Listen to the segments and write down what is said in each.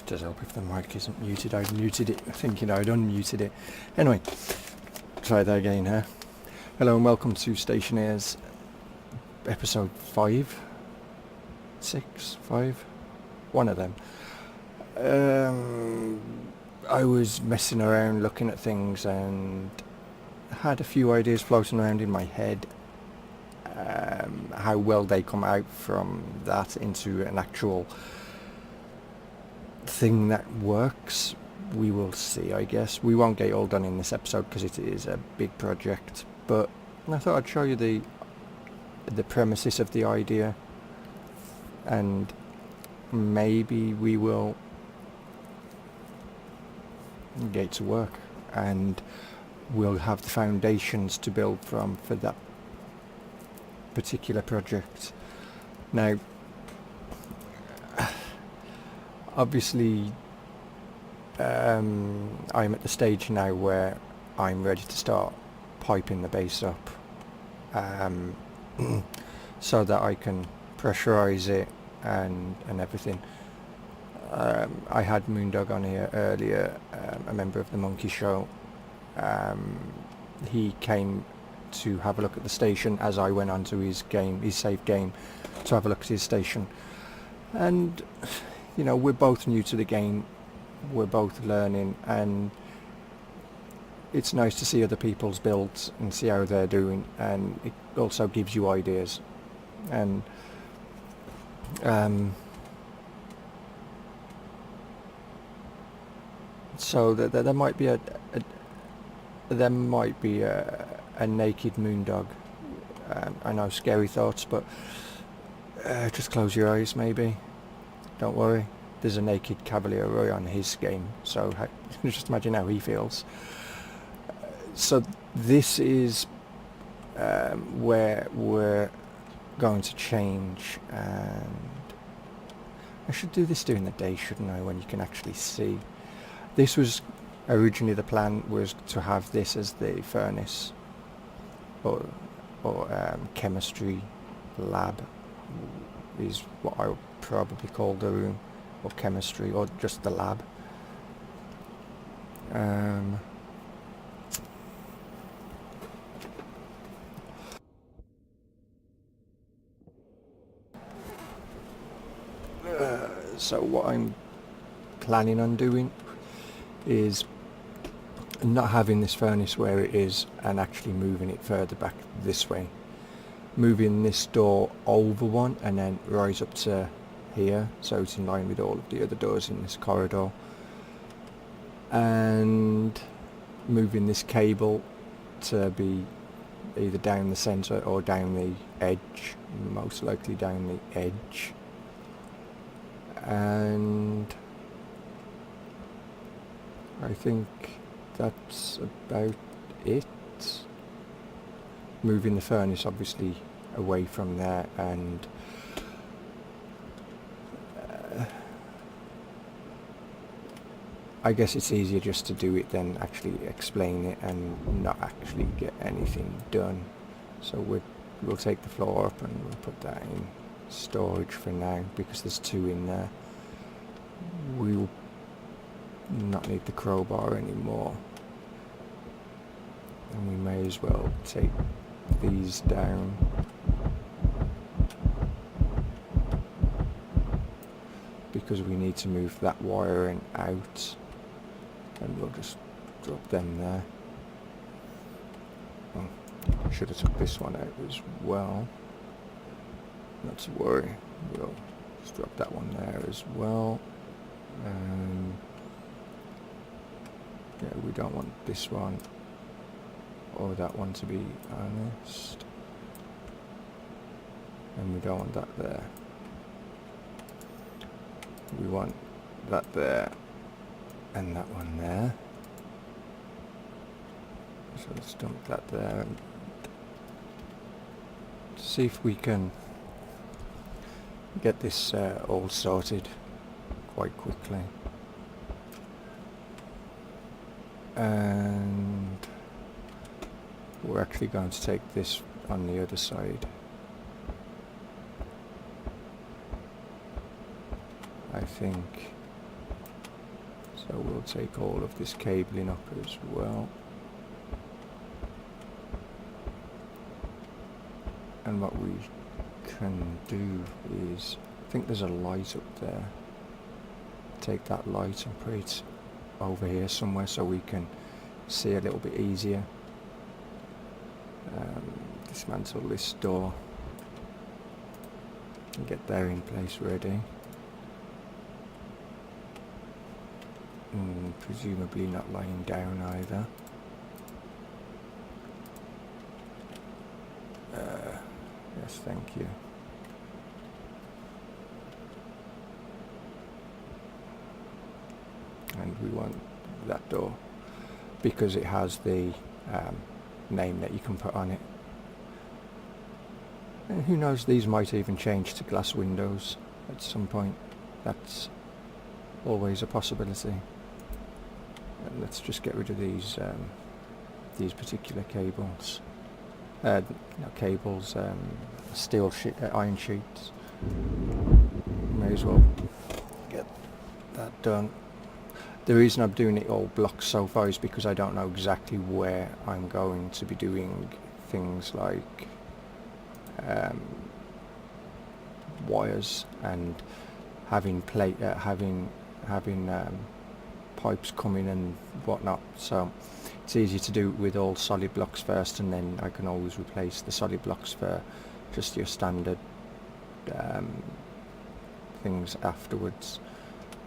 does help if the mic isn't muted. I'd muted it thinking I'd unmuted it. Anyway, try that again here. Hello and welcome to Stationeers, episode 5, 6, 5, one of them. I was messing around looking at things and had a few ideas floating around in my head. How well they come out from that into an actual thing that works, we will see, I guess. We won't get it all done in this episode because it is a big project, but I thought I'd show you the premises of the idea, and maybe we will get to work and we'll have the foundations to build from for that particular project. Now, obviously, I'm at the stage now where I'm ready to start piping the base up, so that I can pressurize it and everything. I had Moondog on here earlier, a member of the Monkey Show. He came to have a look at the station as I went onto his save game, to have a look at his station. And you know, we're both new to the game, we're both learning, and it's nice to see other people's builds and see how they're doing, and it also gives you ideas. And so there might be a naked Moondog. I know, scary thoughts, but just close your eyes maybe. Don't worry, there's a naked Cavalier on his game, so just imagine how he feels. So this is where we're going to change, and I should do this during the day, shouldn't I, when you can actually see. This was originally, the plan was to have this as the furnace or chemistry lab is what I would probably call the room, or chemistry, or just the lab. So what I'm planning on doing is not having this furnace where it is and actually moving it further back this way, moving this door over one and then rise up to here, so it's in line with all of the other doors in this corridor, and moving this cable to be either down the centre or down the edge, most likely down the edge. And I think that's about it. Moving the furnace obviously away from there, and I guess it's easier just to do it than actually explain it and not actually get anything done. So we'll take the floor up and we'll put that in storage for now, because there's 2 in there. We'll not need the crowbar anymore, and we may as well take these down. Because we need to move that wiring out, and we'll just drop them there. Oh, I should have took this one out as well. Not to worry, we'll just drop that one there as well. Yeah, we don't want this one or that one, to be honest, and we don't want that there. We want that there and that one there, so let's dump that there and see if we can get this all sorted quite quickly. And we're actually going to take this on the other side. I think So we'll take all of this cabling up as well. And what we can do is, I think there's a light up there. Take that light and put it over here somewhere so we can see a little bit easier. Dismantle this door and get there in place ready. Presumably not lying down either. Yes, thank you. And we want that door because it has the name that you can put on it. And who knows, these might even change to glass windows at some point. That's always a possibility. And let's just get rid of these particular cables. Not cables, steel iron sheets. May as well get that done. The reason I'm doing it all blocked so far is because I don't know exactly where I'm going to be doing things like wires and having pipes coming and whatnot. So it's easy to do with all solid blocks first, and then I can always replace the solid blocks for just your standard things afterwards.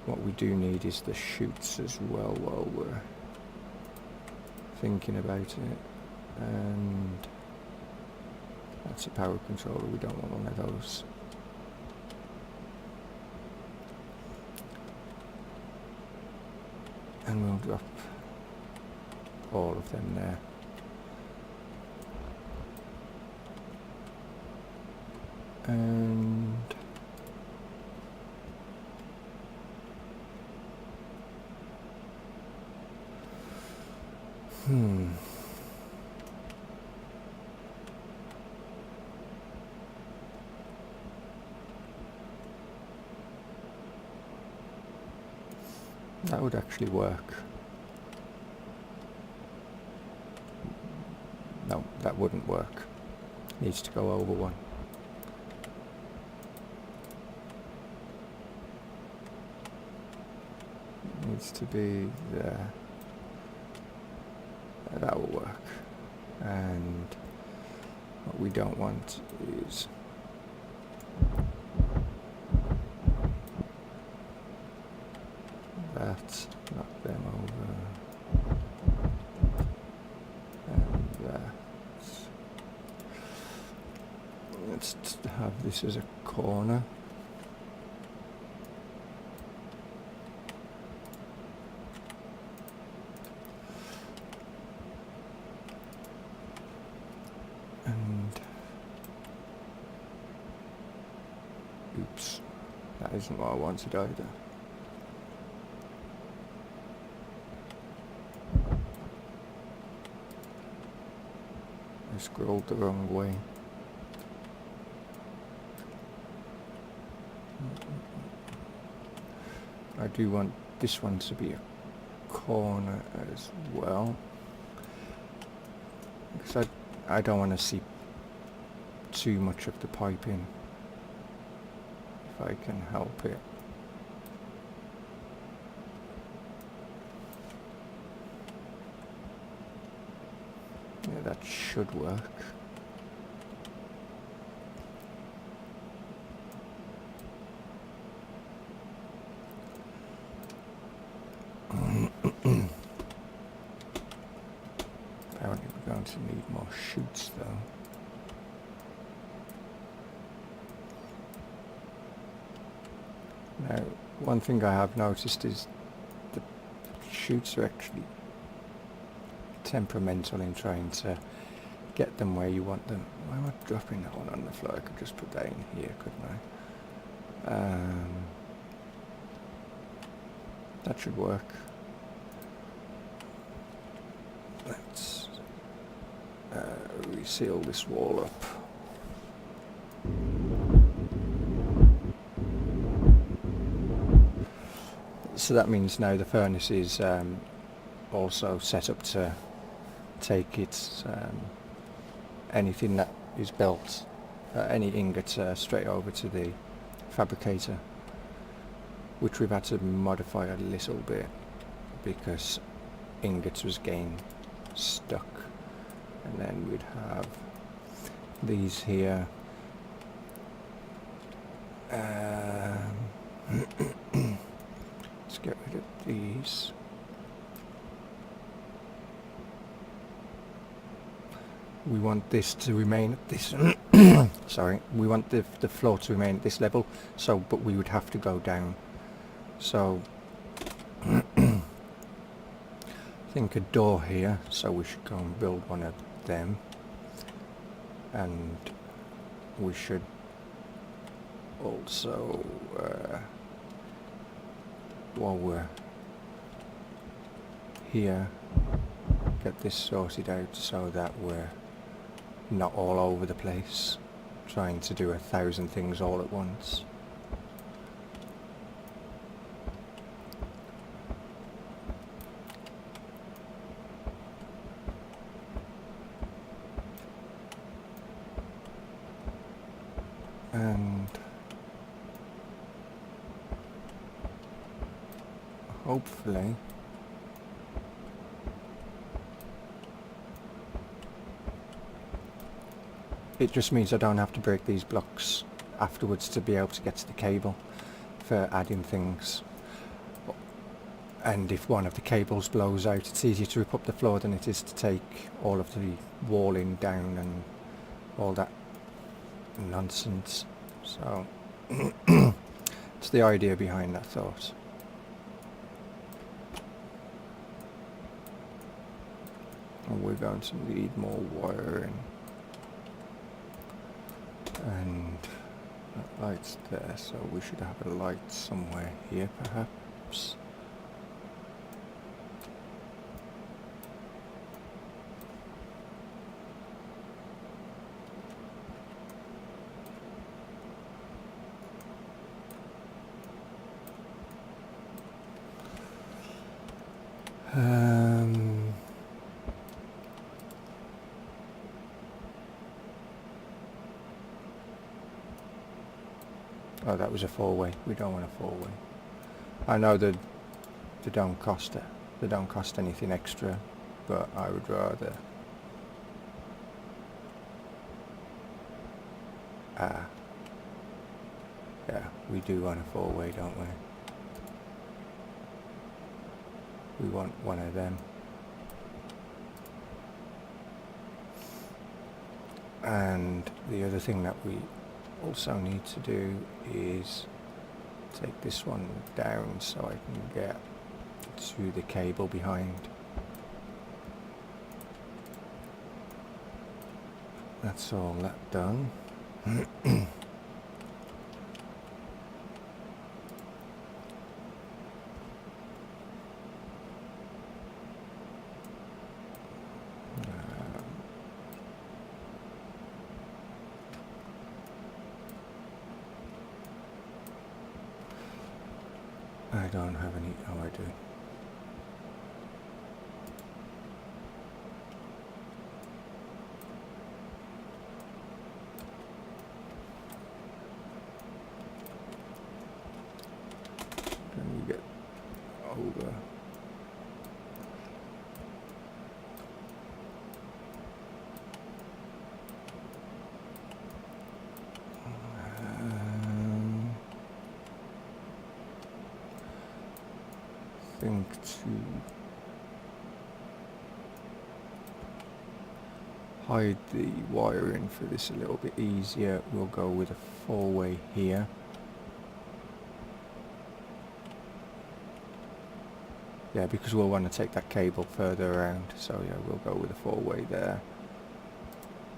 What we do need is the chutes as well while we're thinking about it. And that's a power controller, we don't want one of those. And we'll drop all of them there. And that would actually work. No, that wouldn't work. Needs to go over one. Needs to be there. That will work. And what we don't want is that, knock them over, and that. Let's have this as a corner. And oops, that isn't what I wanted either. I scrolled the wrong way. I do want this one to be a corner as well, because I don't want to see too much of the piping if I can help it. Yeah, that should work. Apparently we're going to need more chutes though. Now, one thing I have noticed is the chutes are actually temperamental in trying to get them where you want them. Why am I dropping that one on the floor? I could just put that in here, couldn't I? That should work. Let's reseal this wall up. So that means now the furnace is also set up to take its anything that is built, any ingots straight over to the fabricator, which we've had to modify a little bit because ingots was getting stuck. And then we'd have these here. Let's get rid of these. We want this to remain at this sorry, we want the floor to remain at this level, so but we would have to go down. So I think a door here, so we should go and build one of them, and we should also while we're here get this sorted out so that we're not all over the place trying to do 1,000 things all at once. And hopefully it just means I don't have to break these blocks afterwards to be able to get to the cable for adding things. And if one of the cables blows out, it's easier to rip up the floor than it is to take all of the walling down and all that nonsense. So it's the idea behind that thought. And we're going to need more wiring. And that light's there, so we should have a light somewhere here perhaps. Oh, that was a four-way. We don't want a four-way. I know that they don't cost it. They don't cost anything extra, but I would rather. Yeah, we do want a four-way, don't we? We want one of them. And the other thing that we also need to do is take this one down so I can get to the cable behind. That's all that done. I don't have any. Oh, I do. Then you get over. Think to hide the wiring for this a little bit easier, we'll go with a four-way here. Yeah, because we'll want to take that cable further around, so yeah, we'll go with a four-way there.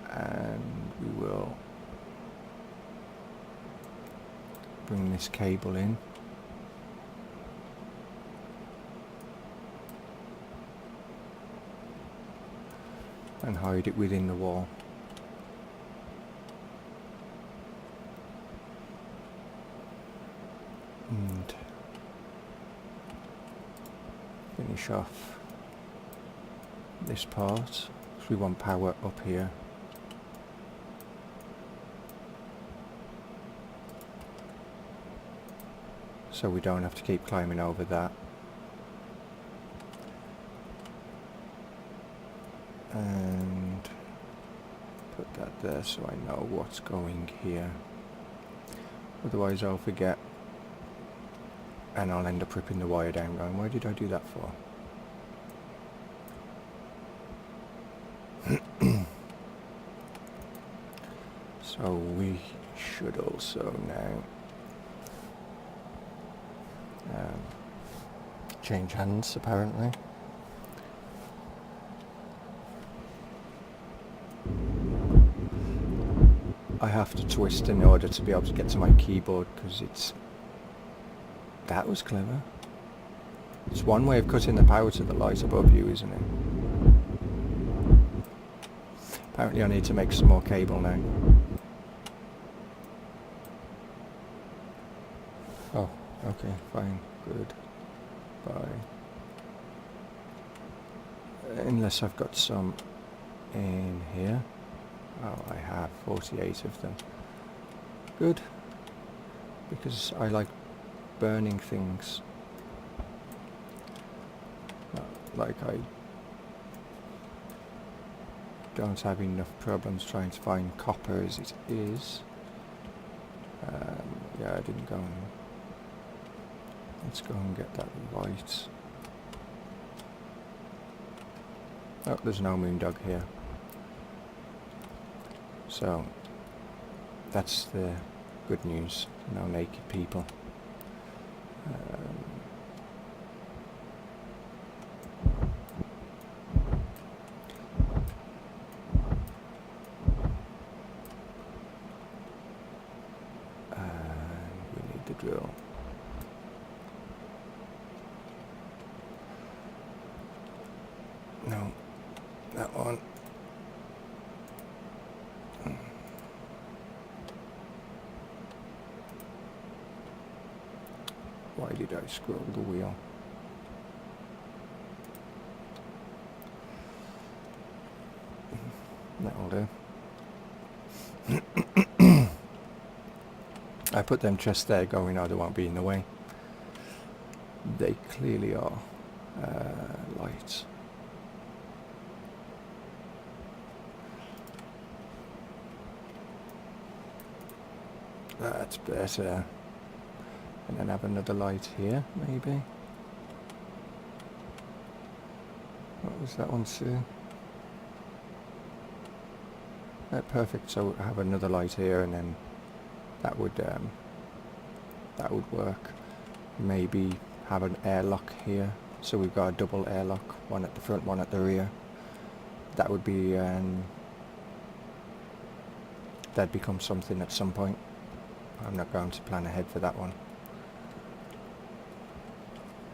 And we will bring this cable in. And hide it within the wall. And finish off this part, because we want power up here. So we don't have to keep climbing over that. And put that there so I know what's going here. Otherwise I'll forget and I'll end up ripping the wire down going, why did I do that for? So we should also now change hands apparently. I have to twist in order to be able to get to my keyboard because it's... That was clever. It's one way of cutting the power to the light above you, isn't it? Apparently I need to make some more cable now. Oh, okay, fine, good. Bye. Unless I've got some in here. Oh, I have 48 of them. Good. Because I like burning things. Like I don't have enough problems trying to find copper as it is. Yeah, I didn't go in. Let's go and get that light. Oh, there's no moondog here. So, that's the good news. No naked people. We need the drill. No, that one. Why did I scroll the wheel? That'll do. I put them chests there going, oh, they won't be in the way. They clearly are. Lights. That's better. And then have another light here, maybe. What was that one, Sue? Perfect. So I have another light here, and then that would work. Maybe have an airlock here. So we've got a double airlock, one at the front, one at the rear. That would be that'd become something at some point. I'm not going to plan ahead for that one.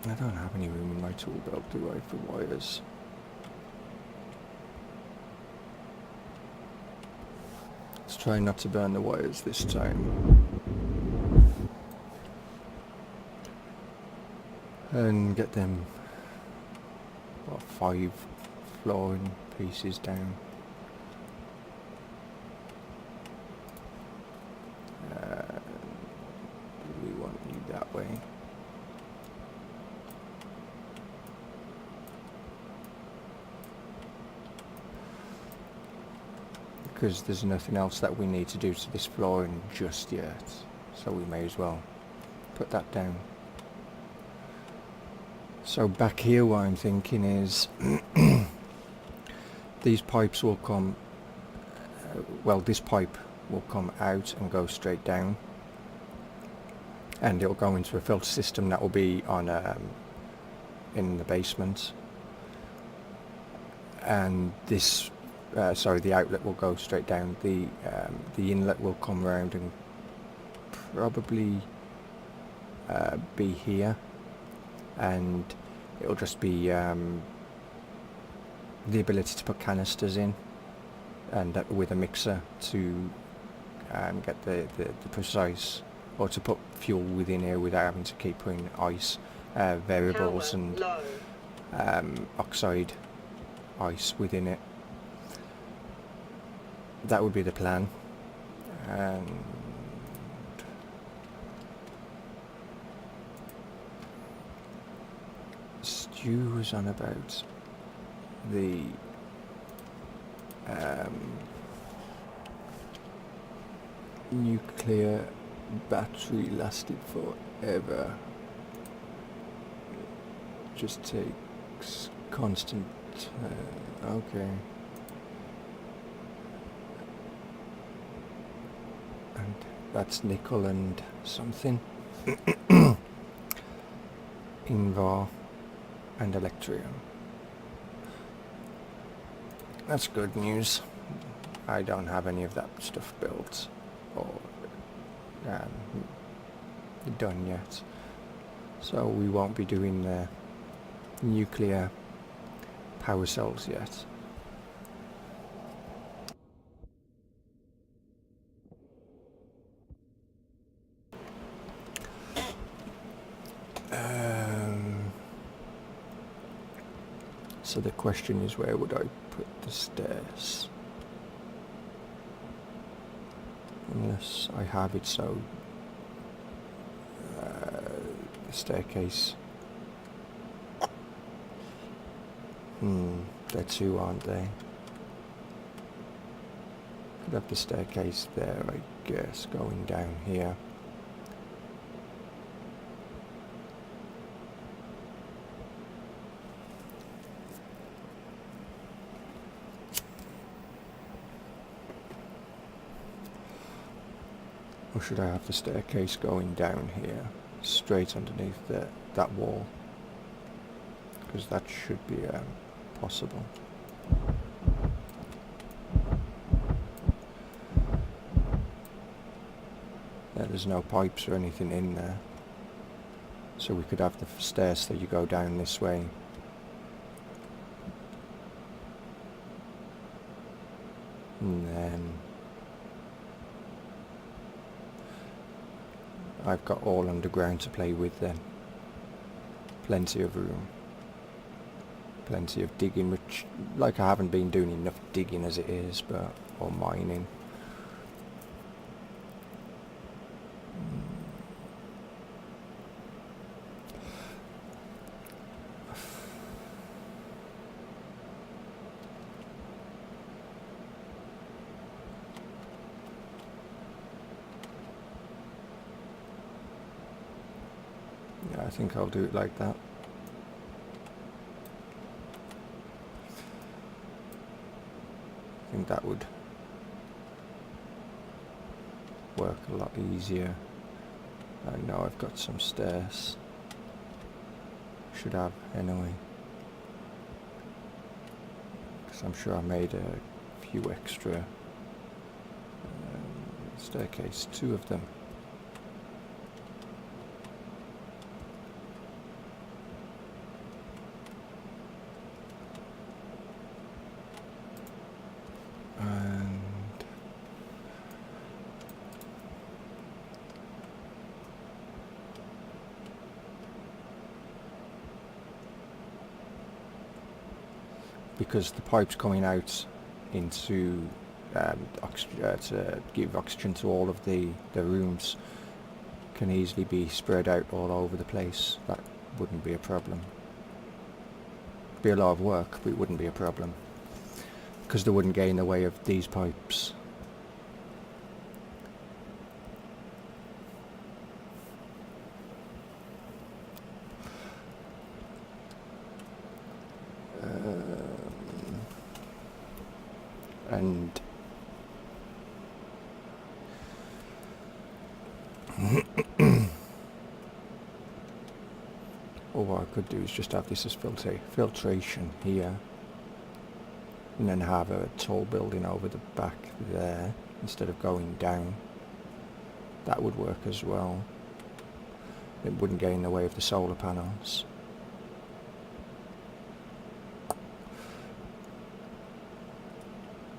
I don't have any room in my tool belt, do I, for wires? Let's try not to burn the wires this time. And get them, what, 5 flooring pieces down. We want you that way. Because there's nothing else that we need to do to this flooring just yet, so we may as well put that down. So back here what I'm thinking is these pipes will come, well, this pipe will come out and go straight down, and it'll go into a filter system that will be on in the basement, and this sorry, the outlet will go straight down. The inlet will come round and probably be here, and it'll just be the ability to put canisters in, and with a mixer to get the precise, or to put fuel within here without having to keep putting ice variables and oxide ice within it. That would be the plan. And Stu was on about the nuclear battery lasted forever. Just takes constant. Okay. And that's nickel and something. Invar and electrium. That's good news. I don't have any of that stuff built or done yet, so we won't be doing the nuclear power cells yet. So the question is, where would I put the stairs? Unless I have it so the staircase. They're two, aren't they? Could have the staircase there, I guess, going down here. Or should I have the staircase going down here, straight underneath that wall? Because that should be possible. There's no pipes or anything in there. So we could have the stairs that you go down this way. And then I've got all underground to play with then. Plenty of room. Plenty of digging, which, like, I haven't been doing enough digging as it is, but, or mining. Yeah, I think I'll do it like that. I think that would work a lot easier. I know I've got some stairs. Should have anyway. Because I'm sure I made a few extra staircase, 2 of them. Because the pipes coming out into to give oxygen to all of the rooms can easily be spread out all over the place. That wouldn't be a problem. It'd be a lot of work, but it wouldn't be a problem, because they wouldn't get in the way of these pipes. And or what I could do is just have this as filtration here, and then have a tall building over the back there instead of going down. That would work as well. It wouldn't get in the way of the solar panels.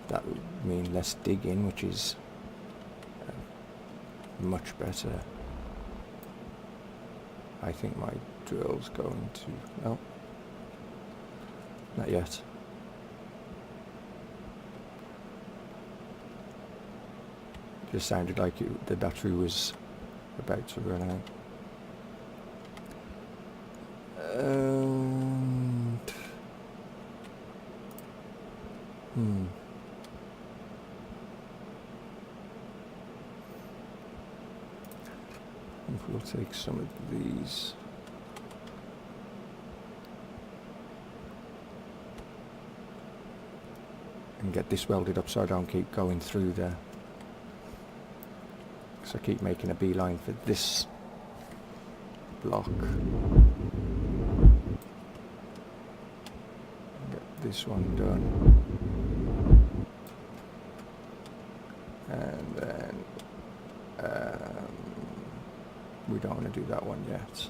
That would mean less digging, which is much better. I think my drill's going to... No. Not yet. Just sounded like the battery was about to run out. And I think we'll take some of these. And get this welded up so I don't keep going through there. So I keep making a beeline for this block. Get this one done. And then we don't want to do that one yet.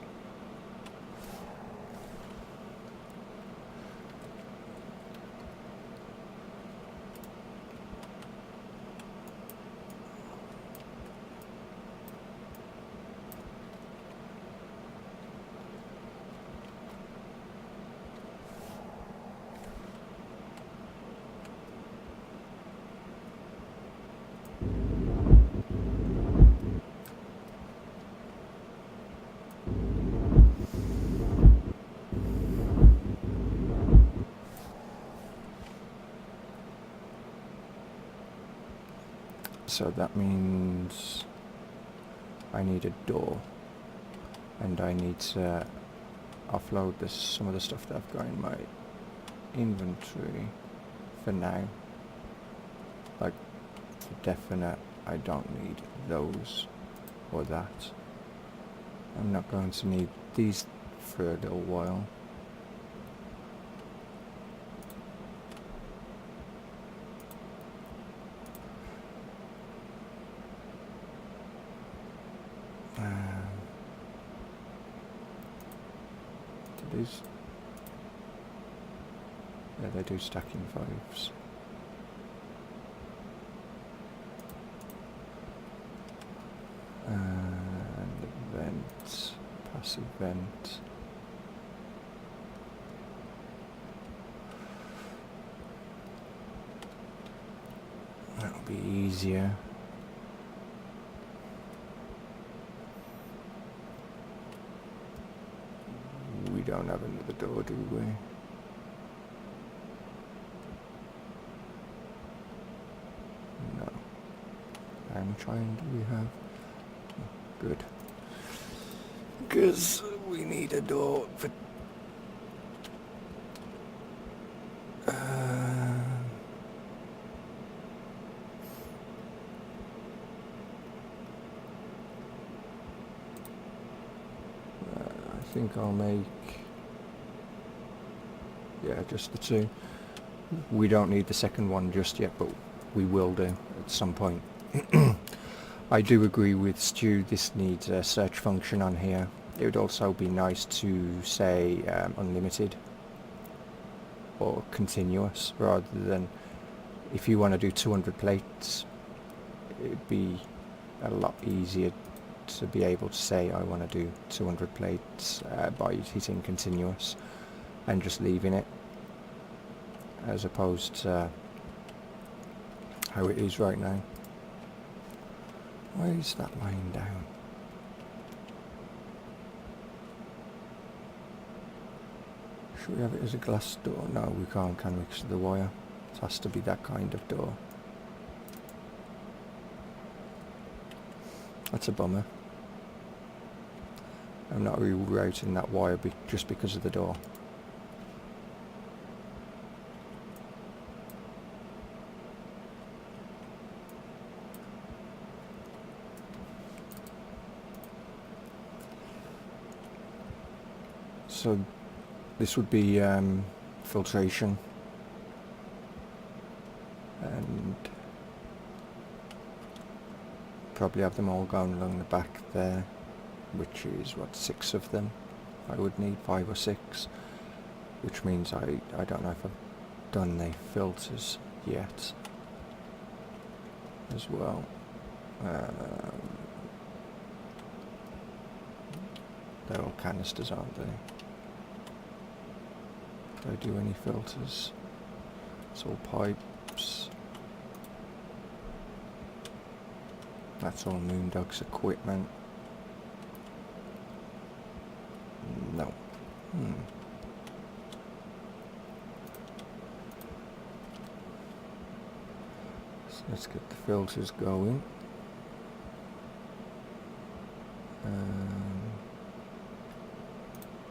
So that means I need a door, and I need to offload some of the stuff that I've got in my inventory for now. Like, for definite, I don't need those or that. I'm not going to need these for a little while. Yeah, they do stack in fives. And vent, passive vent. That'll be easier. We don't have another door, do we? No. How much iron do we have? Oh, good. Because we need a door for... I think I'll make... yeah, just the two. We don't need the second one just yet, but we will do at some point. I do agree with Stu, this needs a search function on here. It would also be nice to say unlimited or continuous, rather than, if you want to do 200 plates, it'd be a lot easier to be able to say I want to do 200 plates by hitting continuous and just leaving it, as opposed to how it is right now. Why is that lying down? Should we have it as a glass door? No, we can't, can we, because of the wire? It has to be that kind of door. That's a bummer. I'm not rerouting that wire just because of the door. So this would be filtration, and probably have them all going along the back there, which is what, 6 of them I would need, 5 or 6, which means I don't know if I've done the filters yet as well. They're all canisters, aren't they? Did I do any filters? It's all pipes. That's all Moondog's equipment. No. So let's get the filters going.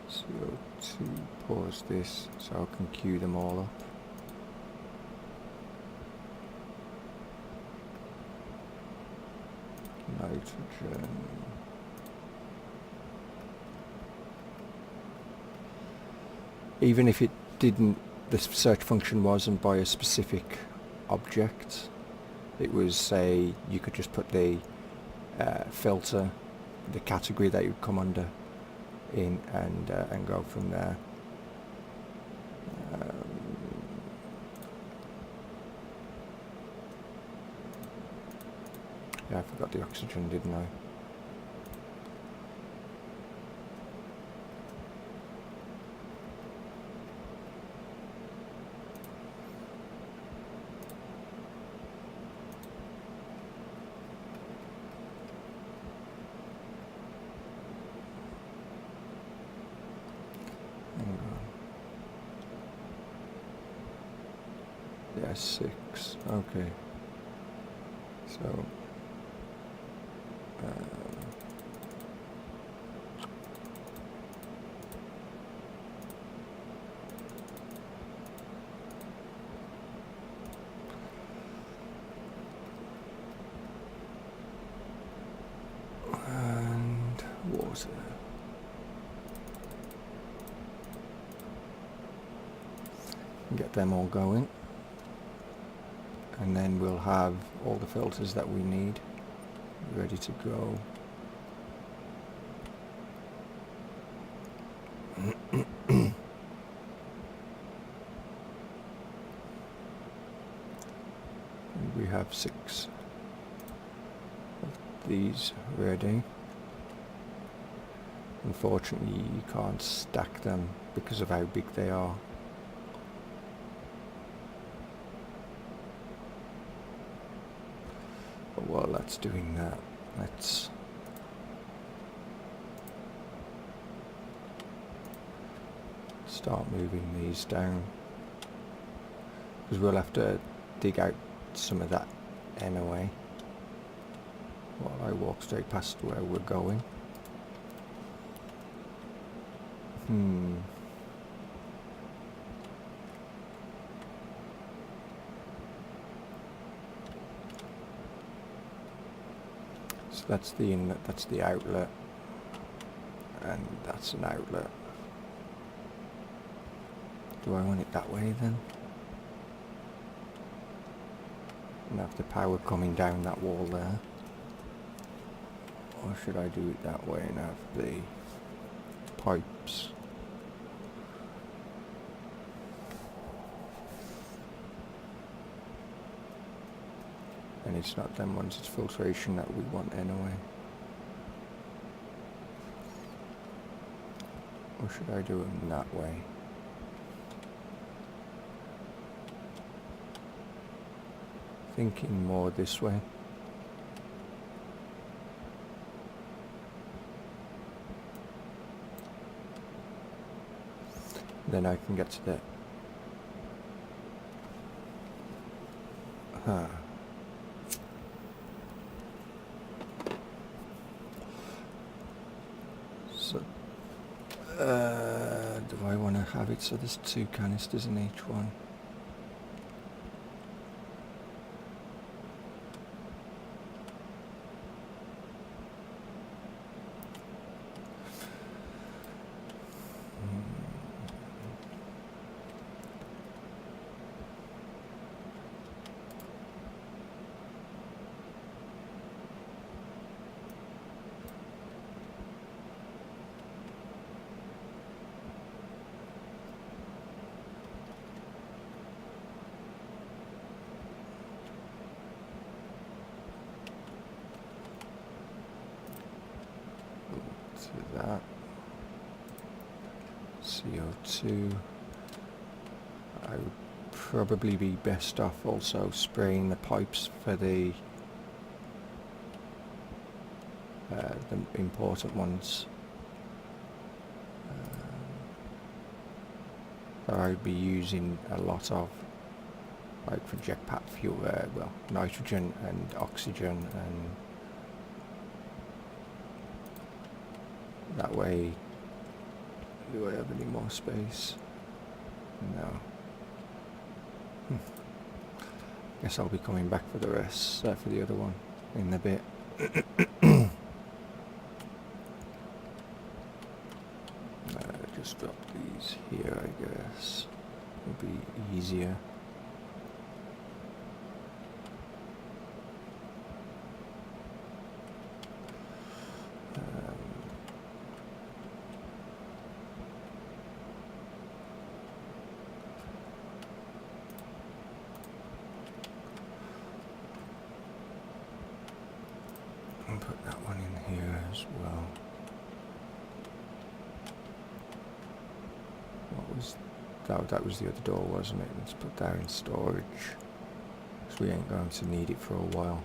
CO2, pause this so I can queue them all up. Nitrogen. Even if it didn't, the search function wasn't by a specific object, it was, say, you could just put the filter, the category that you'd come under in, and go from there. Yeah, I forgot the oxygen, didn't I? Yeah, 6. Okay. So. And water. Get them all going. And then we'll have all the filters that we need ready to go. And we have 6 of these ready. Unfortunately, you can't stack them because of how big they are. But while that's doing that, let's start moving these down, because we'll have to dig out some of that anyway while I walk straight past where we're going. So that's the inlet, that's the outlet, and that's an outlet. Do I want it that way then? And have the power coming down that wall there? Or should I do it that way and have the pipes? And it's not them ones, it's filtration that we want anyway. Or should I do it that way? Thinking more this way. Then I can get to the So do I want to have it so there's 2 canisters in each one? To that CO2, I would probably be best off also spraying the pipes for the important ones that I would be using a lot of, like for jetpack fuel, well, nitrogen and oxygen, and that way. Do I have any more space? No. Guess I'll be coming back for the rest, for the other one in a bit. Just drop these here, I guess. It'll be easier. And put that one in here as well. What was that? That was the other door, wasn't it? Let's put that in storage, because we ain't going to need it for a while.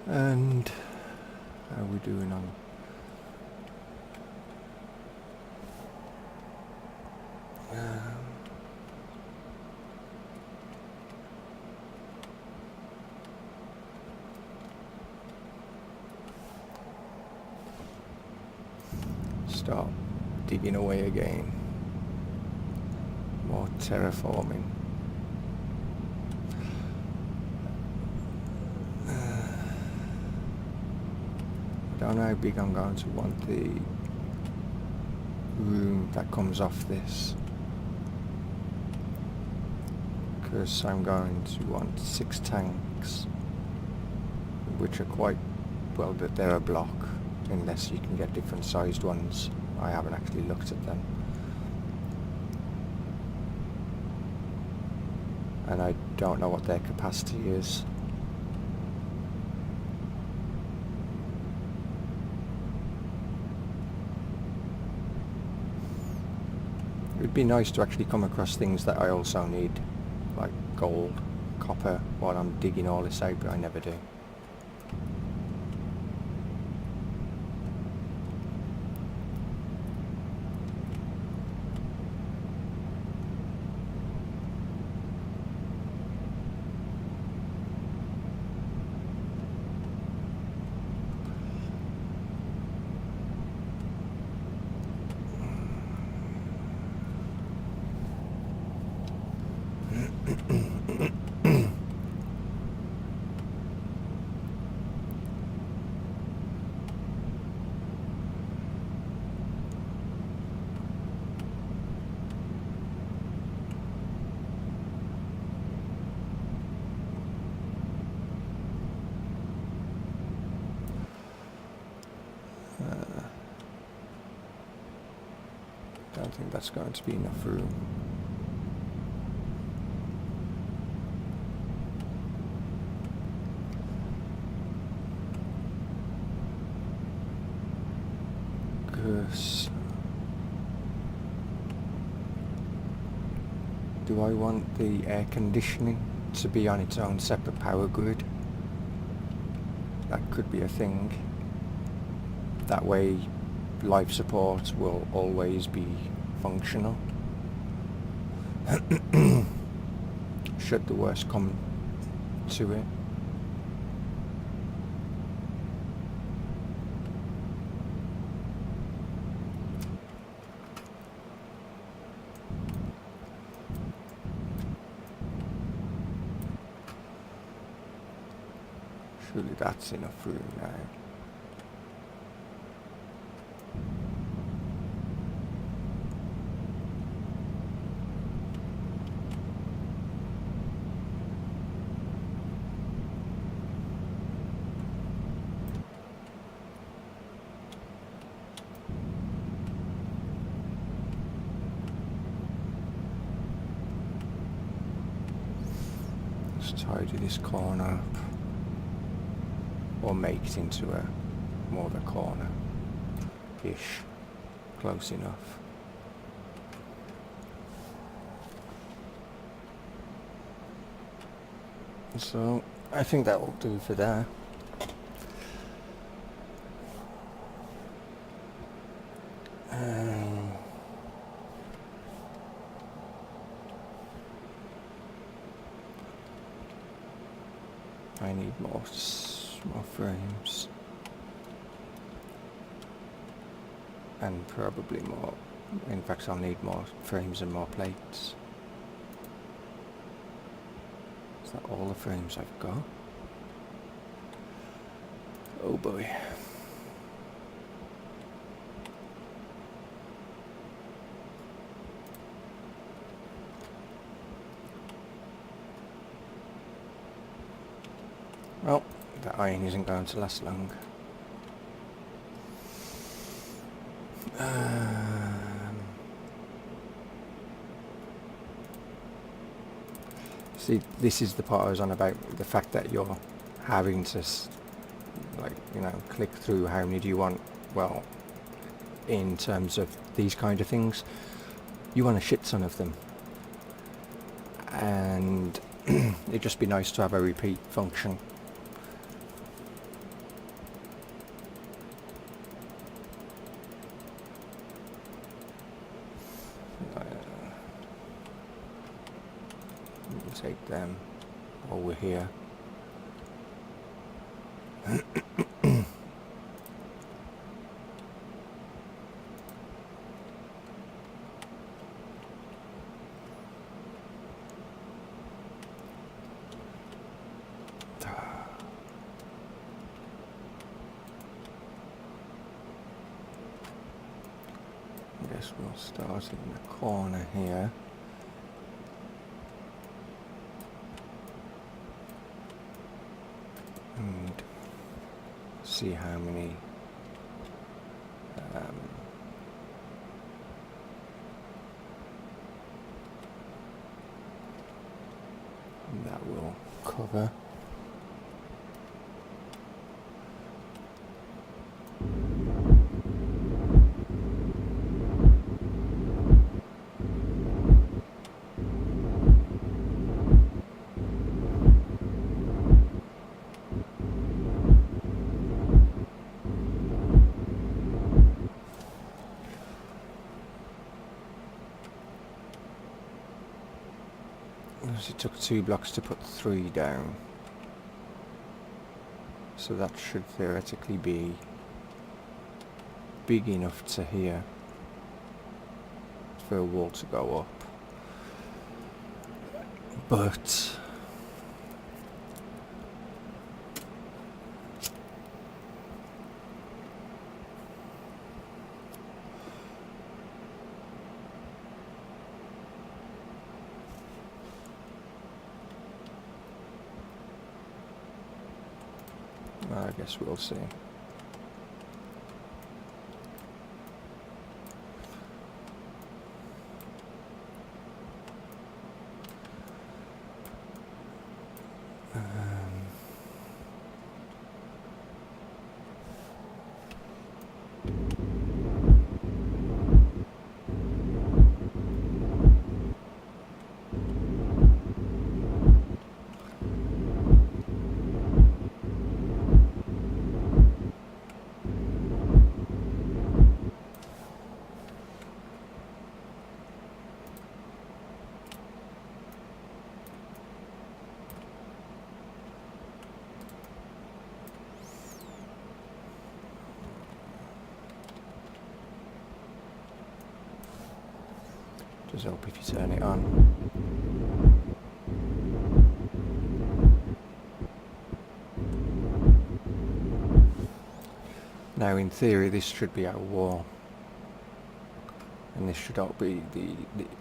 And how are we doing on? Start digging away again. More terraforming. I don't know how big I'm going to want the room that comes off this, because I'm going to want 6 tanks, which are quite, well, they're a block, unless you can get different sized ones. I haven't actually looked at them, and I don't know what their capacity is. It'd be nice to actually come across things that I also need, like gold, copper, while I'm digging all this out, but I never do. I don't think that's going to be enough room. Because do I want the air conditioning to be on its own separate power grid? That could be a thing. That way life support will always be functional. Should the worst come to it. Surely that's enough room now. tidy this corner up, or make it into a more of a corner-ish. Close enough. So I think that will do for there. I need more frames, and probably more. In fact, I'll need more frames and more plates. Is that all the frames I've got? Oh boy. Well, that iron isn't going to last long. See, this is the part I was on about, the fact that you're having to, like, you know, click through how many do you want. Well, in terms of these kind of things, you want a shit ton of them. And it'd just be nice to have a repeat function. Take them over here. I guess we'll start in the corner here. And see how many that will cover. It took 2 blocks to put 3 down, so that should theoretically be big enough to here for a wall to go up. But I guess we'll see. Just help if you turn it on. Now in theory this should be our wall, and this should all be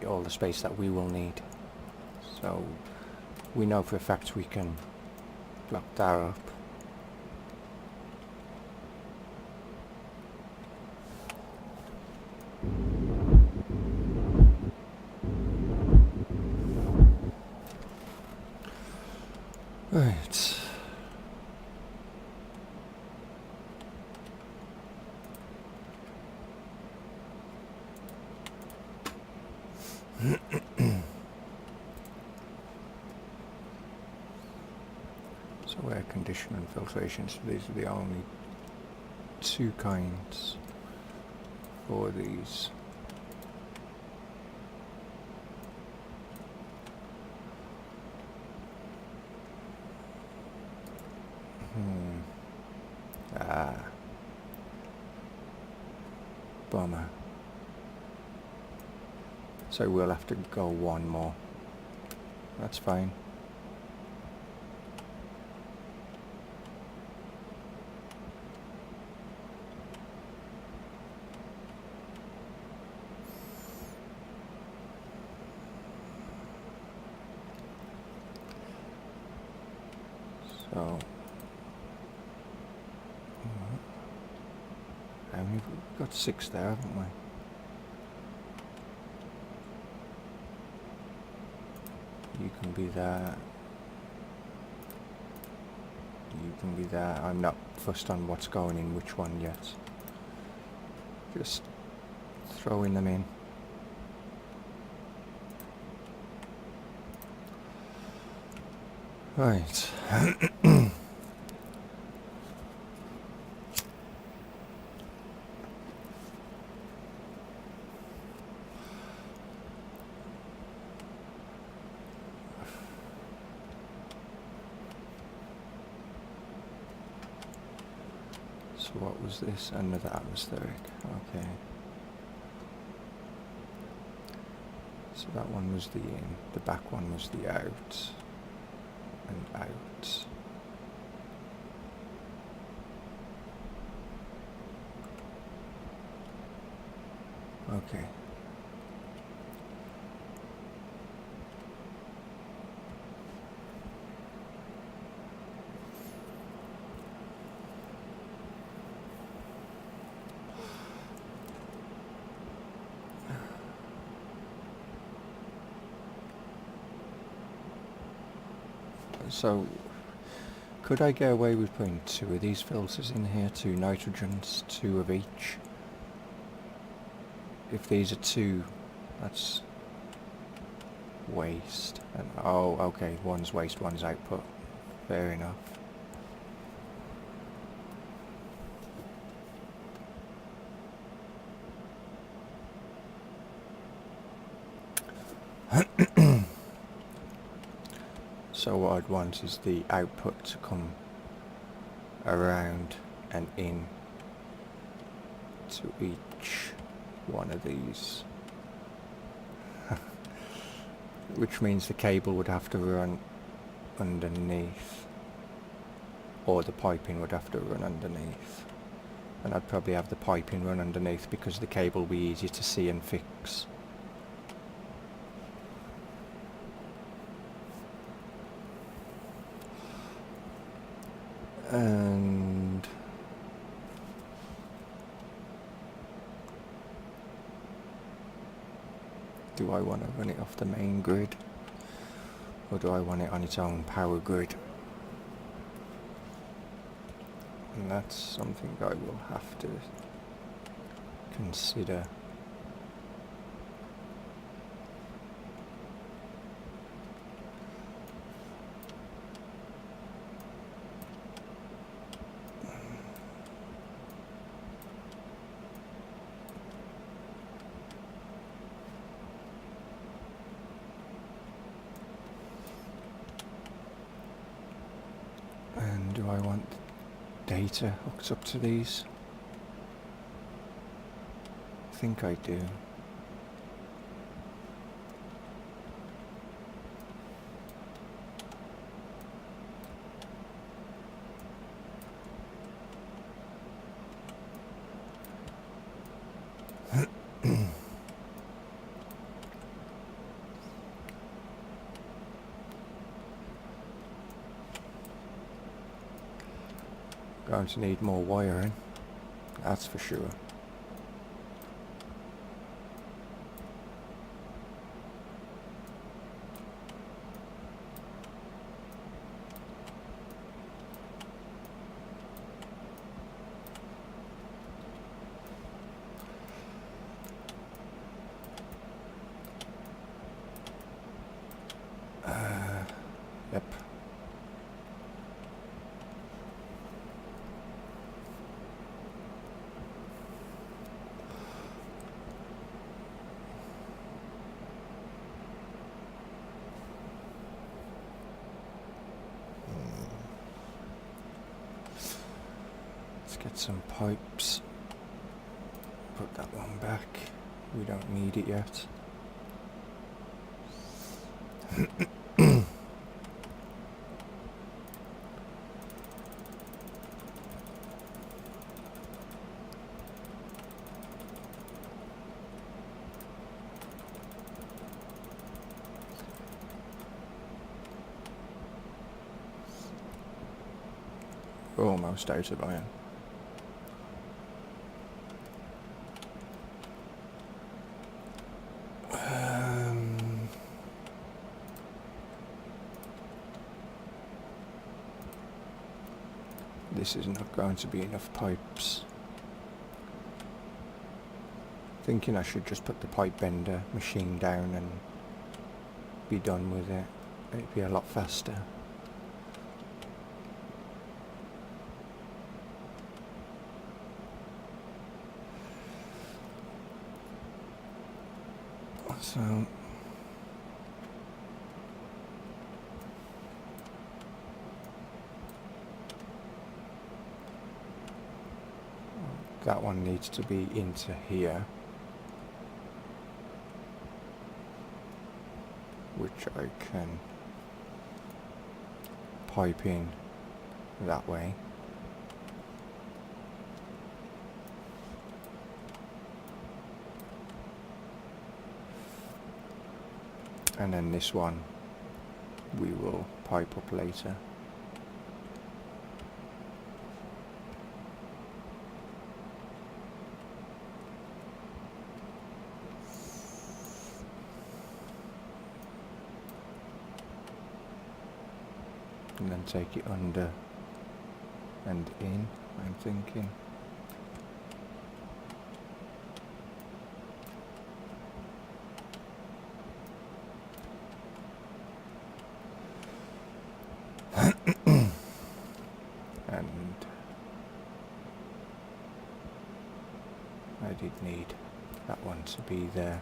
all the space that we will need. So we know for a fact we can block that up. addition and filtration, so these are the only two kinds for these. Bummer. So we'll have to go one more. That's fine. So, and we've got 6 there, haven't we? You can be there. You can be there. I'm not fussed on what's going in which one yet. Just throwing them in. Right. So what was this? Another atmospheric. Okay. So that one was the in. The back one was the out. And out. Okay. So, could I get away with putting 2 of these filters in here, 2 nitrogens, 2 of each? If these are 2, that's waste. And oh, okay, one's waste, one's output. Fair enough. So what I'd want is the output to come around and in to each one of these. Which means the cable would have to run underneath, or the piping would have to run underneath. And I'd probably have the piping run underneath because the cable will be easier to see and fix. And do I want to run it off the main grid, or do I want it on its own power grid? And that's something I will have to consider. And do I want data hooked up to these? I think I do. Going to need more wiring, that's for sure. Yep. Get some pipes. Put that one back. We don't need it yet. We're almost out of iron. This is not going to be enough pipes. Thinking I should just put the pipe bender machine down and be done with it. It'd be a lot faster. So that one needs to be into here, which I can pipe in that way. And then this one we will pipe up later. And then take it under and in, I'm thinking. And I did need that one to be there.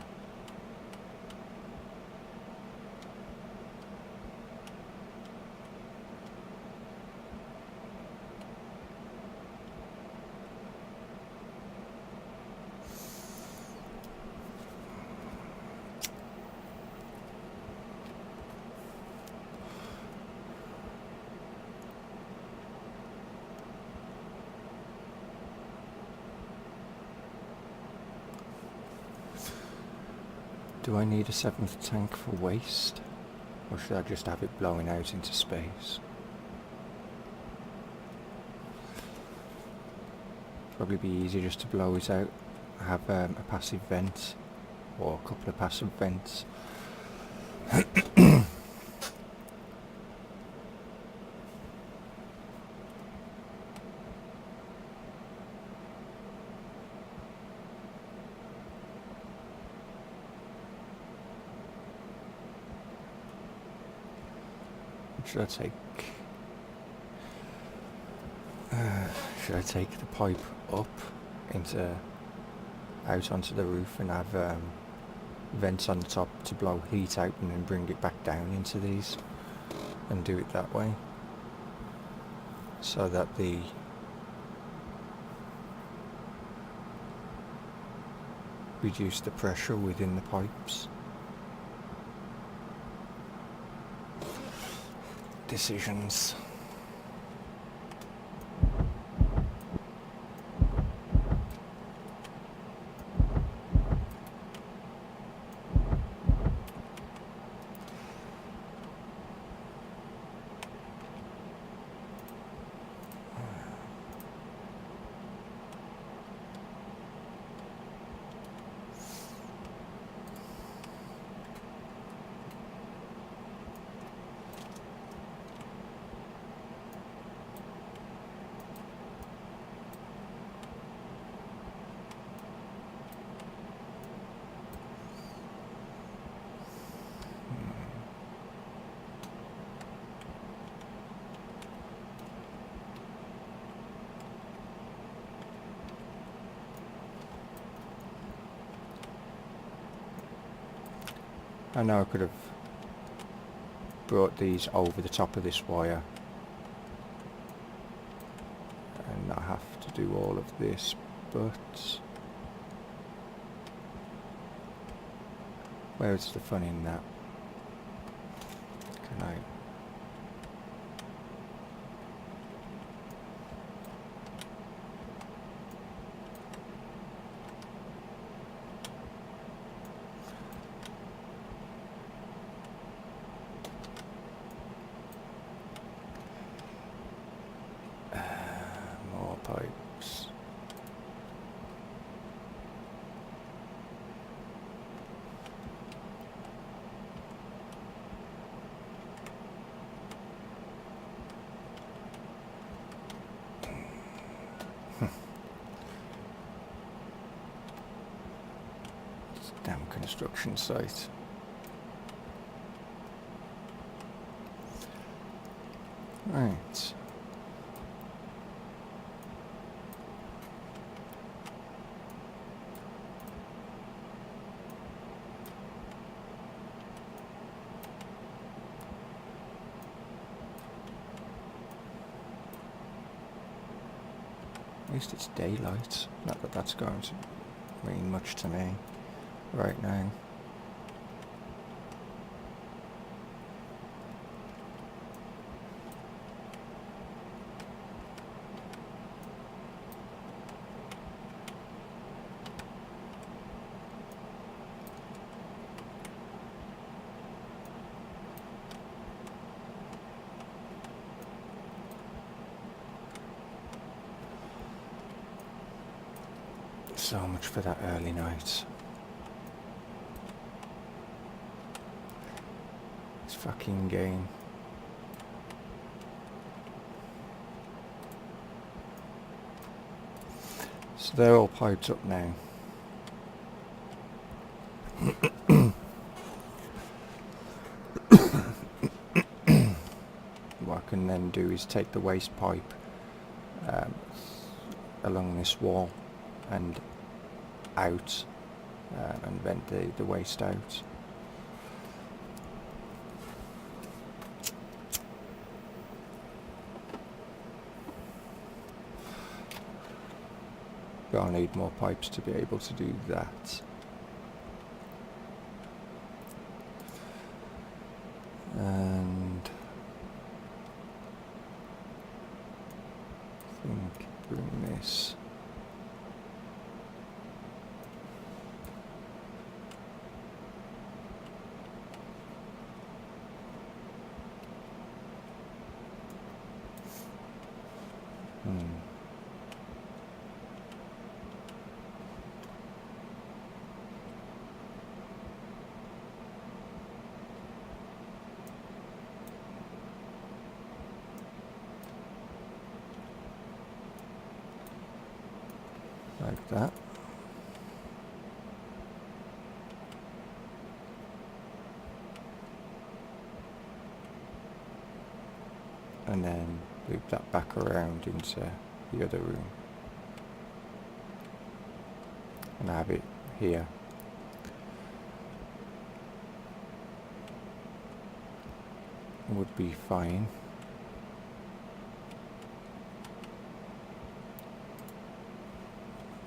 Do I need a 7th tank for waste? Or should I just have it blowing out into space? Probably be easier just to blow it out. Have a passive vent, or a couple of passive vents. Should I take the pipe up out onto the roof and have vents on the top to blow heat out and then bring it back down into these and do it that way, so that reduce the pressure within the pipes? Decisions. I know I could have brought these over the top of this wire and not have to to do all of this, but where's the fun in that? Can I? More pipes. Damn construction site. Right. At least it's daylight. Not that that's going to mean much to me right now. So much for that early night. This fucking game. So they're all piped up now. What I can then do is take the waste pipe along this wall and out and vent the waste out. But I'll need more pipes to be able to do that. And I think bring this. Like that. And then loop that back around into the other room. And have it here. Would be fine.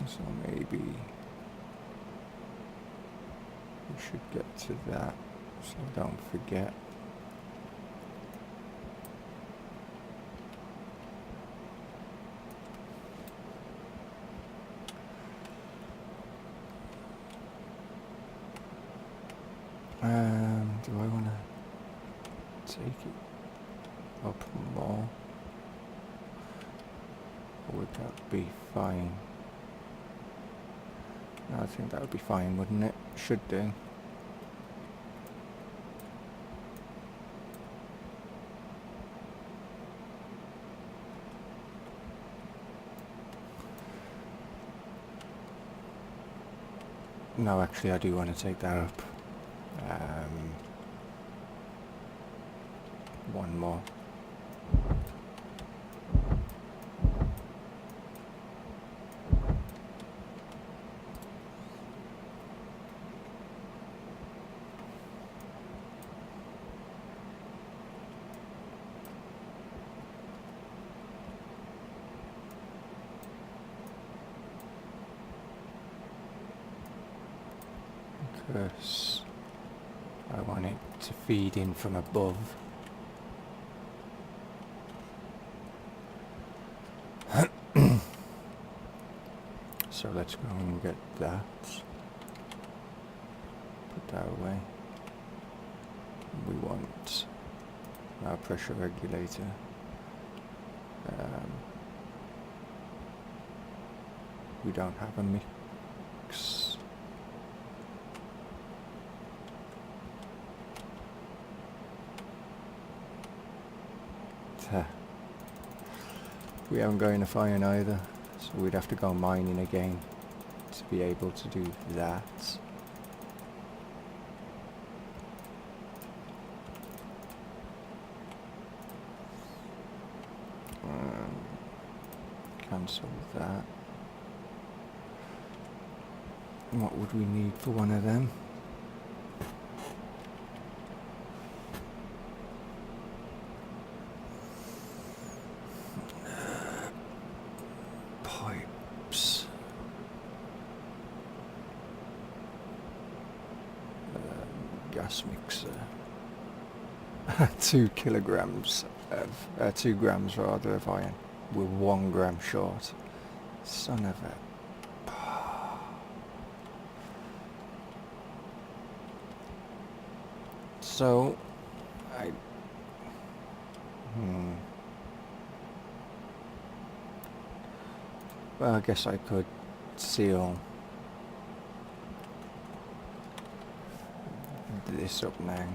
So maybe we should get to that, so don't forget. Do I want to take it up more? Or would that be fine? I think that would be fine, wouldn't it? Should do. No, actually I do want to take that up. One more. because I want it to feed in from above. So let's go and get that. Put that away. We want our pressure regulator. We don't have a mix. We haven't got enough iron either, so we'd have to go mining again to be able to do that. Cancel that. What would we need for one of them? Pipes. Gas mixer. 2 kilograms of 2 grams rather of iron. We're 1 gram short. Son of a... So, well, I guess I could seal this up now.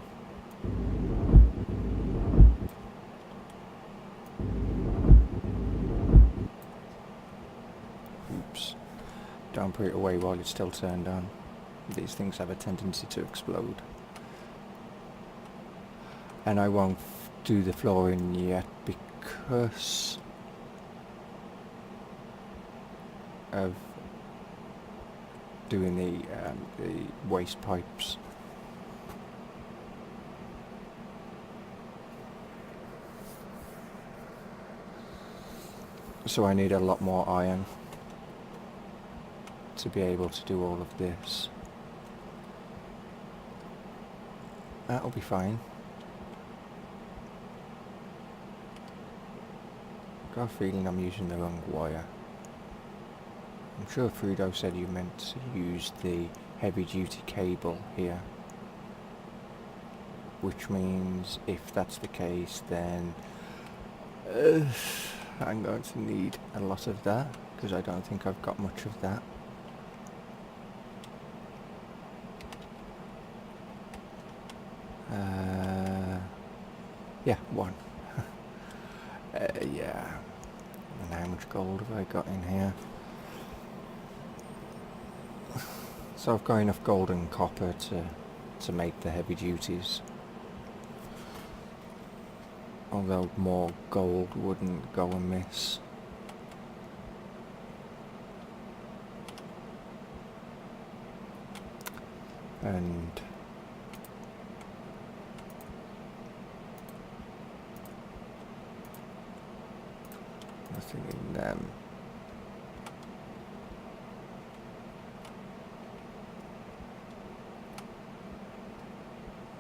Oops. Don't put it away while it's still turned on. These things have a tendency to explode. And I won't do the flooring yet because of doing the waste pipes. So I need a lot more iron to be able to do all of this. That'll be fine. I've got a feeling I'm using the wrong wire. I'm sure Frudo said you meant to use the heavy duty cable here. Which means if that's the case then I'm going to need a lot of that because I don't think I've got much of that. Yeah, 1. Yeah. And how much gold have I got in here? So I've got enough gold and copper to make the heavy duties. Although more gold wouldn't go amiss. And nothing in them.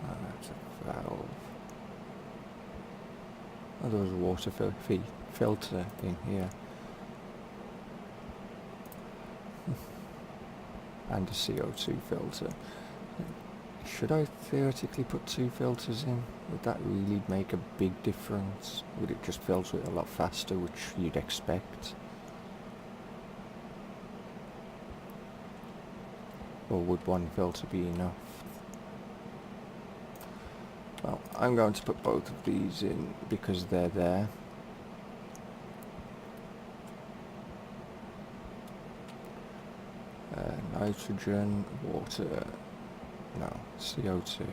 Oh, that's a valve. Oh, there was a water filter in here. And a CO2 filter. Should I theoretically put 2 filters in? Would that really make a big difference? Would it just filter it a lot faster, which you'd expect? Or would 1 filter be enough? Well, I'm going to put both of these in because they're there. Nitrogen, water, no, CO2.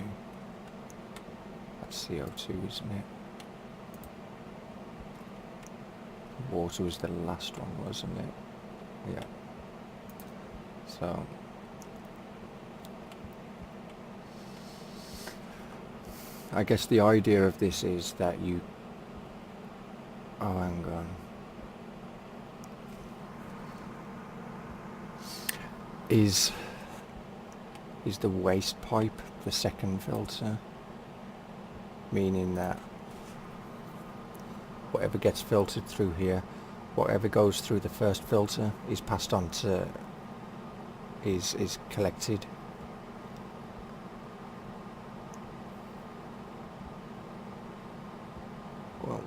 That's CO2, isn't it? Water was the last one, wasn't it? Yeah. So I guess the idea of this is that you... Oh, hang on. Is is the waste pipe, the second filter, meaning that whatever gets filtered through here, whatever goes through the first filter is passed on to, is collected. Well,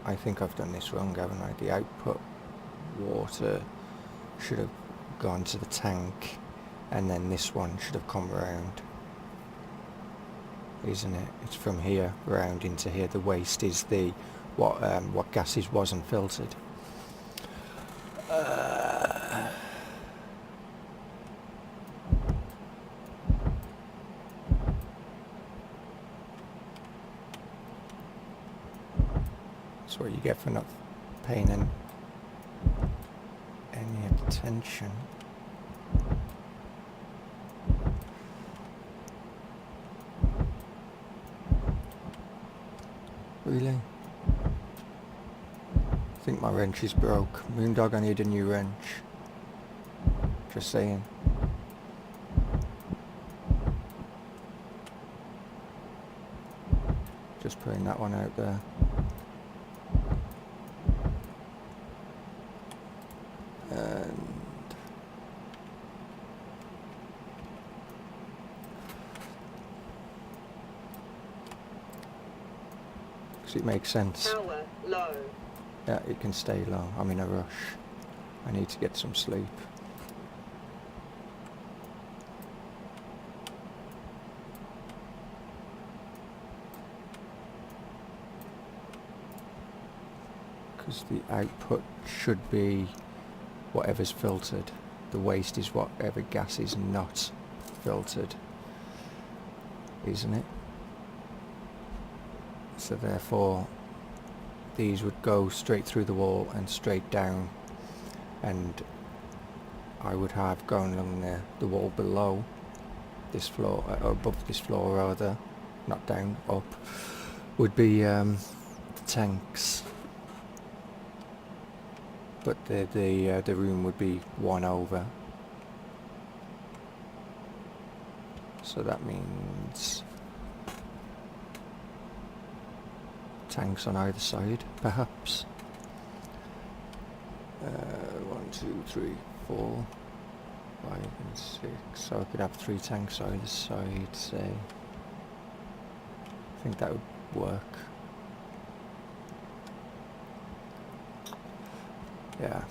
I think I've done this wrong, haven't I? The output water should have gone to the tank, and then this one should have come round, isn't it? It's from here round into here. The waste is the what gases wasn't filtered. That's what you get for not paying any attention. Really? I think my wrench is broke. Moondog, I need a new wrench. Just saying. Just putting that one out there. And it makes sense. Power low. Yeah, it can stay low. I'm in a rush. I need to get some sleep. Because the output should be whatever's filtered. The waste is whatever gas is not filtered, isn't it? So therefore these would go straight through the wall and straight down, and I would have going along the wall below this floor, or above this floor rather, not down, up, would be the tanks, but the room would be one over, so that means tanks on either side, perhaps. 1, 2, 3, 4, 5 and 6. So I could have 3 tanks either side, say. I think that would work. Yeah,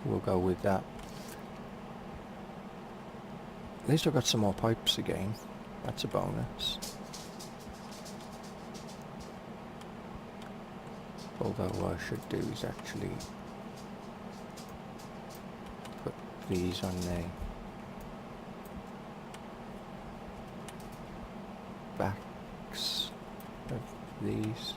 we'll go with that. At least I've got some more pipes again. That's a bonus. Although what I should do is actually put these on the backs of these.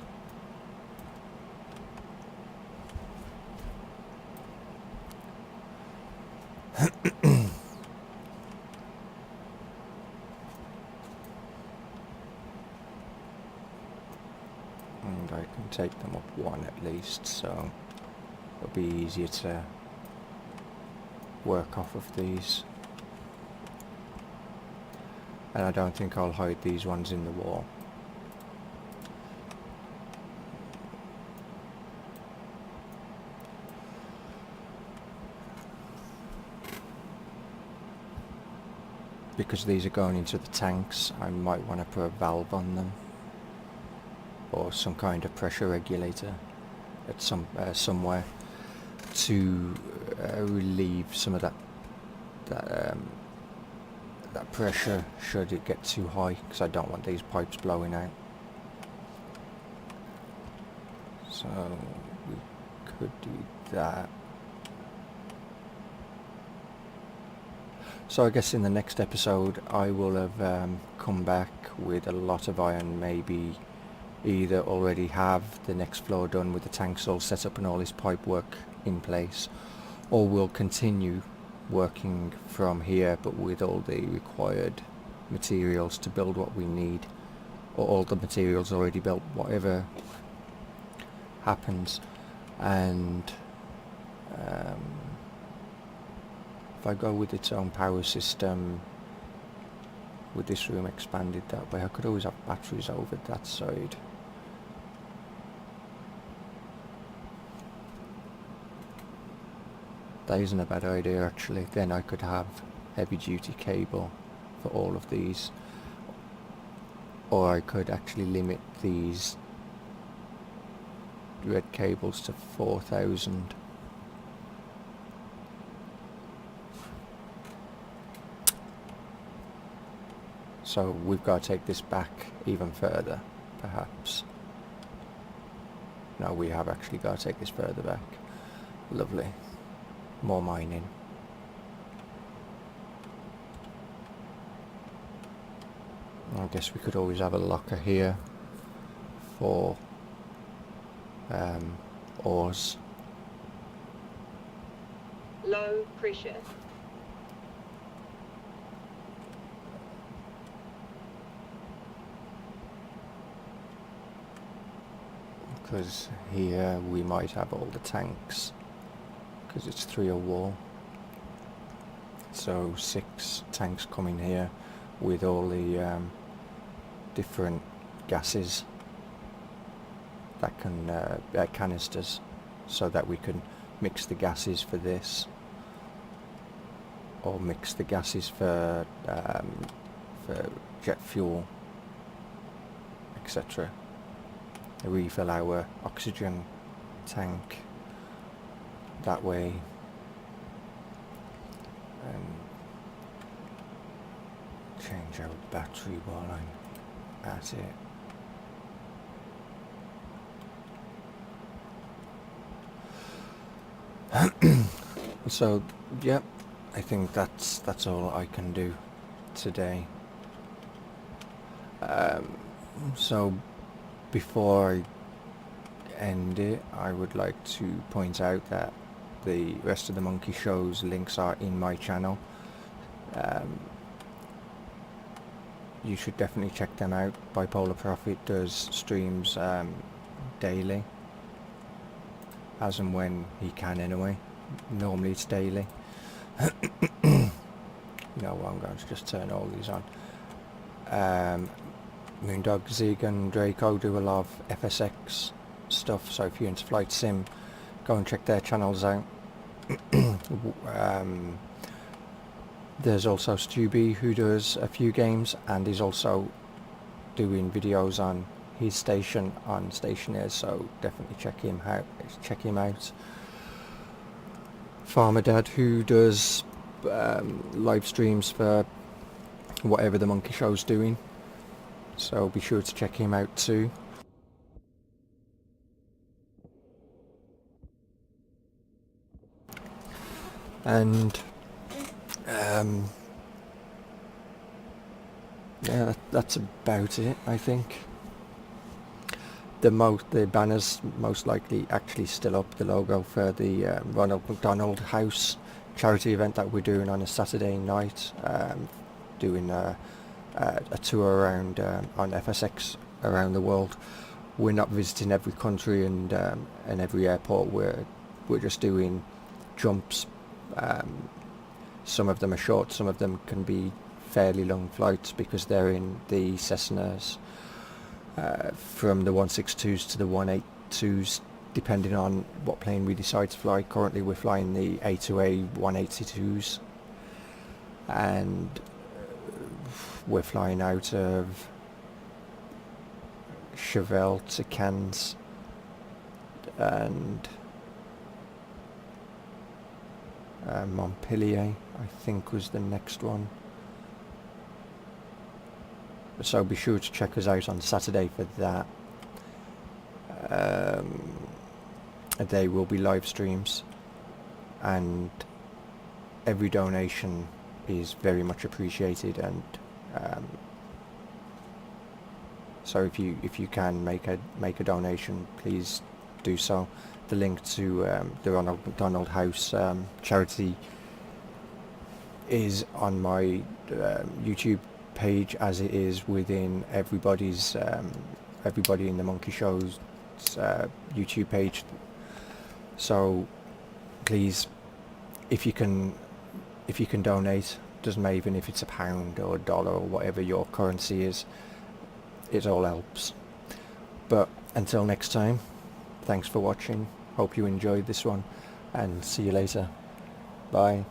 And I can take them up one at least, so it'll be easier to work off of these. And I don't think I'll hide these ones in the wall. Because these are going into the tanks, I might want to put a valve on them, or some kind of pressure regulator at somewhere to relieve some of that pressure should it get too high, because I don't want these pipes blowing out. So we could do that. So I guess in the next episode I will have come back with a lot of iron, maybe either already have the next floor done with the tanks all set up and all this pipe work in place, or we'll continue working from here but with all the required materials to build what we need, or all the materials already built, whatever happens. And if I go with its own power system, with this room expanded that way, I could always have batteries over that side. That isn't a bad idea actually. Then I could have heavy duty cable for all of these, or I could actually limit these red cables to 4,000. So we've got to take this back even further, perhaps. No, we have actually got to take this further back. Lovely. More mining. I guess we could always have a locker here for ores. Low pressure. Because here we might have all the tanks, because it's 3 a wall. So 6 tanks coming here with all the different gases that can canisters, so that we can mix the gases for this, or mix the gases for jet fuel, etc. Refill our oxygen tank that way, and change our battery while I'm at it. So yeah, I think that's all I can do today. So before I end it, I would like to point out that the rest of the Monkey Show's links are in my channel. You should definitely check them out. Bipolar Prophet does streams daily, as and when he can anyway. Normally it's daily. No, I'm going to just turn all these on. Moondog, Zig and Draco do a lot of FSX stuff, so if you're into flight sim, go and check their channels out. There's also Stubby, who does a few games, and he's also doing videos on his station on Stationeers, so definitely check him out. Farmer Dad, who does live streams for whatever the Monkey Show's doing, so be sure to check him out too. And yeah, that's about it, I think. The banner's most likely actually still up, the logo for the Ronald McDonald House charity event that we're doing on a Saturday night, doing a tour around on FSX around the world. We're not visiting every country and every airport. We're just doing jumps. Some of them are short, some of them can be fairly long flights because they're in the Cessnas, from the 162s to the 182s, depending on what plane we decide to fly. Currently we're flying the A2A 182s, and we're flying out of Chevelle to Cannes, and Montpellier I think was the next one. So be sure to check us out on Saturday for that. They will be live streams, and every donation is very much appreciated, and so if you can make a donation, please do so. The link to the Ronald McDonald House charity is on my YouTube page, as it is within everybody in the Monkey Show's YouTube page. So please, if you can if you can donate, doesn't matter even if it's £1 or $1 or whatever your currency is, it all helps. But until next time, thanks for watching, hope you enjoyed this one, and see you later. Bye.